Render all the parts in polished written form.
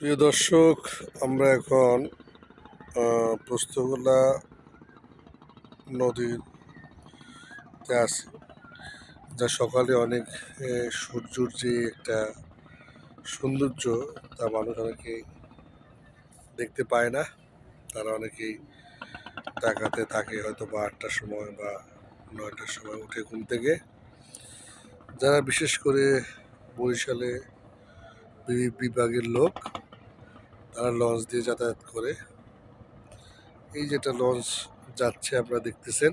প্রিয় দর্শক, আমরা এখন পোস্তগোলা নদীতে আছি, যা সকালে অনেক সূর্যর যে একটা সৌন্দর্য তা মানুষ অনেকেই দেখতে পায় না। তারা অনেকেই ঢাকাতে থাকে, হয়তো বা 8টার সময় বা 9টার সময় উঠে ঘুম থেকে। যারা বিশেষ করে বরিশালে বিভাগের লোক, তারা লঞ্চ দিয়ে যাতায়াত করে। এই যেটা লঞ্চ যাচ্ছে আপনারা দেখতেছেন,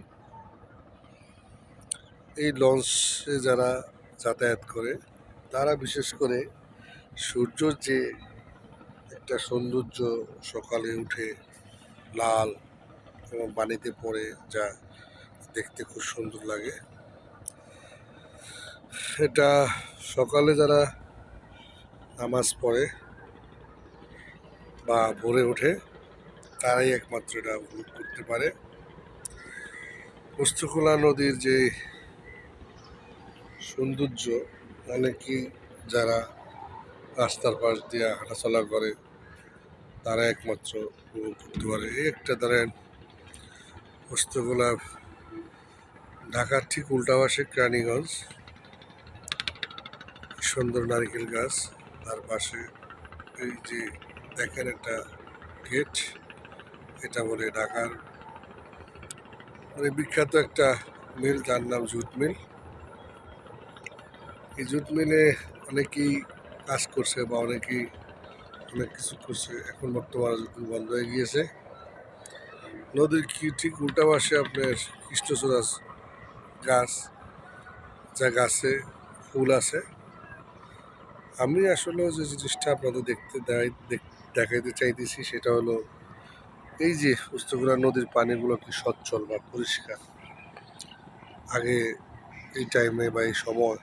এই লঞ্চে যারা যাতায়াত করে তারা বিশেষ করে সূর্যর যে একটা সৌন্দর্য সকালে উঠে লাল এবং পানিতে পড়ে, যা দেখতে খুব সুন্দর লাগে। এটা সকালে যারা নামাজ পড়ে বা ভোরে ওঠে তারাই একমাত্র এটা উপভোগ করতে পারে। পোস্তগোলা নদীর যে সৌন্দর্য, অনেকেই যারা রাস্তার পাশ দিয়ে হাঁটাচলা করে তারা একমাত্র উপভোগ করতে পারে। এই একটা ধরেন পোস্তগোলা ঢাকার ঠিক উল্টা পাশে কেরানীগঞ্জ, সুন্দর নারিকেল গাছ, তার পাশে এই যে দেখেন একটা গেট, এটা বলে ঢাকার বিখ্যাত একটা মিল, যার নাম জুট মিল। এই জুট মিলে অনেকেই কাজ করছে বা অনেকেই অনেক কিছু করছে। এখন বর্তমানে জুট মিল বন্ধ হয়ে গিয়েছে। নদীর ঠিক উল্টা পাশে আপনার কৃষ্ণচূড়া গাছ, যা গাছে ফুল আছে। আমি আসলে যে জিনিসটা আপনাদের দেখাইতে চাইতেছি সেটা হলো এই যে পোস্তগোলা নদীর পানিগুলো কি সচ্ছল বা পরিষ্কার। আগে এই টাইমে বা এই সময়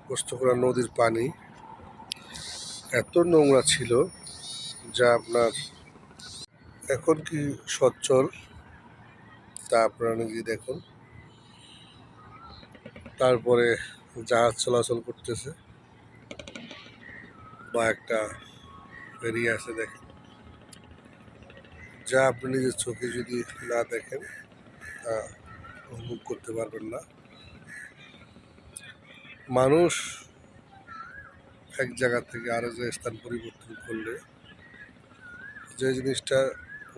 পোস্তগোলা নদীর পানি এত নোংরা ছিল, যা আপনার এখন কি সচ্ছল তা আপনারা নিজে দেখুন। তারপরে জাহাজ চলাচল করতেছে বা একটা ফেরি আছে, দেখেন, যা আপনি নিজের চোখে যদি না দেখেন তা উপভোগ করতে পারবেন না। মানুষ এক জায়গা থেকে আরো যে স্থান পরিবর্তন করলে যে জিনিসটা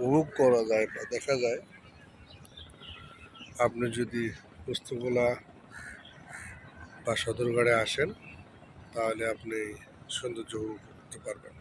উপভোগ করা যায় বা দেখা যায়, আপনি যদি পোস্তগোলা বা সদরঘাটে আসেন তাহলে আপনি সৌন্দর্য উপভোগ করতে পারবেন।